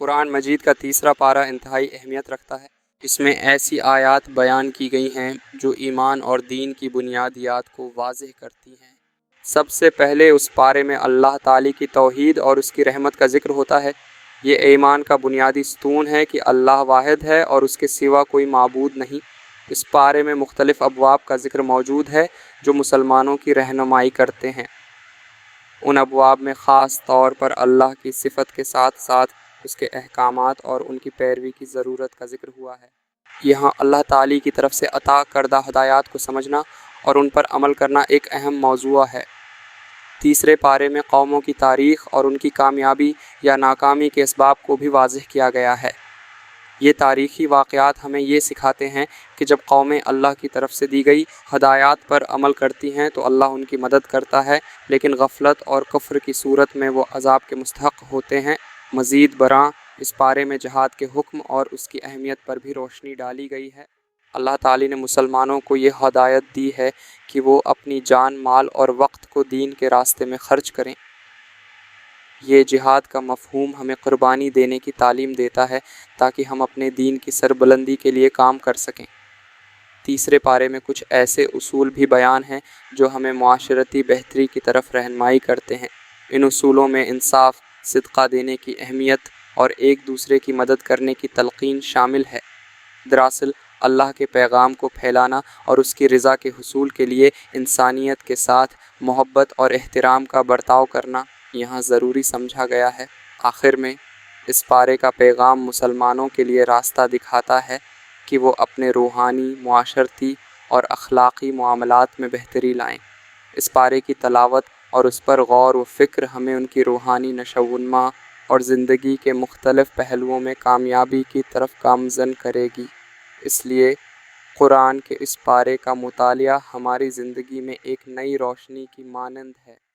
قرآن مجید کا تیسرا پارہ انتہائی اہمیت رکھتا ہے۔ اس میں ایسی آیات بیان کی گئی ہیں جو ایمان اور دین کی بنیادیات کو واضح کرتی ہیں۔ سب سے پہلے اس پارے میں اللہ تعالیٰ کی توحید اور اس کی رحمت کا ذکر ہوتا ہے۔ یہ ایمان کا بنیادی ستون ہے کہ اللہ واحد ہے اور اس کے سوا کوئی معبود نہیں۔ اس پارے میں مختلف ابواب کا ذکر موجود ہے جو مسلمانوں کی رہنمائی کرتے ہیں۔ ان ابواب میں خاص طور پر اللہ کی صفت کے ساتھ ساتھ اس کے احکامات اور ان کی پیروی کی ضرورت کا ذکر ہوا ہے۔ یہاں اللہ تعالیٰ کی طرف سے عطا کردہ ہدایات کو سمجھنا اور ان پر عمل کرنا ایک اہم موضوع ہے۔ تیسرے پارے میں قوموں کی تاریخ اور ان کی کامیابی یا ناکامی کے اسباب کو بھی واضح کیا گیا ہے۔ یہ تاریخی واقعات ہمیں یہ سکھاتے ہیں کہ جب قومیں اللہ کی طرف سے دی گئی ہدایات پر عمل کرتی ہیں تو اللہ ان کی مدد کرتا ہے، لیکن غفلت اور کفر کی صورت میں وہ عذاب کے مستحق ہوتے ہیں۔ مزید برآں اس پارے میں جہاد کے حکم اور اس کی اہمیت پر بھی روشنی ڈالی گئی ہے۔ اللہ تعالیٰ نے مسلمانوں کو یہ ہدایت دی ہے کہ وہ اپنی جان، مال اور وقت کو دین کے راستے میں خرچ کریں۔ یہ جہاد کا مفہوم ہمیں قربانی دینے کی تعلیم دیتا ہے تاکہ ہم اپنے دین کی سربلندی کے لیے کام کر سکیں۔ تیسرے پارے میں کچھ ایسے اصول بھی بیان ہیں جو ہمیں معاشرتی بہتری کی طرف رہنمائی کرتے ہیں۔ ان اصولوں میں انصاف، صدقہ دینے کی اہمیت اور ایک دوسرے کی مدد کرنے کی تلقین شامل ہے۔ دراصل اللہ کے پیغام کو پھیلانا اور اس کی رضا کے حصول کے لیے انسانیت کے ساتھ محبت اور احترام کا برتاؤ کرنا یہاں ضروری سمجھا گیا ہے۔ آخر میں اس پارے کا پیغام مسلمانوں کے لیے راستہ دکھاتا ہے کہ وہ اپنے روحانی، معاشرتی اور اخلاقی معاملات میں بہتری لائیں۔ اس پارے کی تلاوت اور اس پر غور و فکر ہمیں ان کی روحانی نشو و نما اور زندگی کے مختلف پہلوؤں میں کامیابی کی طرف گامزن کرے گی۔ اس لیے قرآن کے اس پارے کا مطالعہ ہماری زندگی میں ایک نئی روشنی کی مانند ہے۔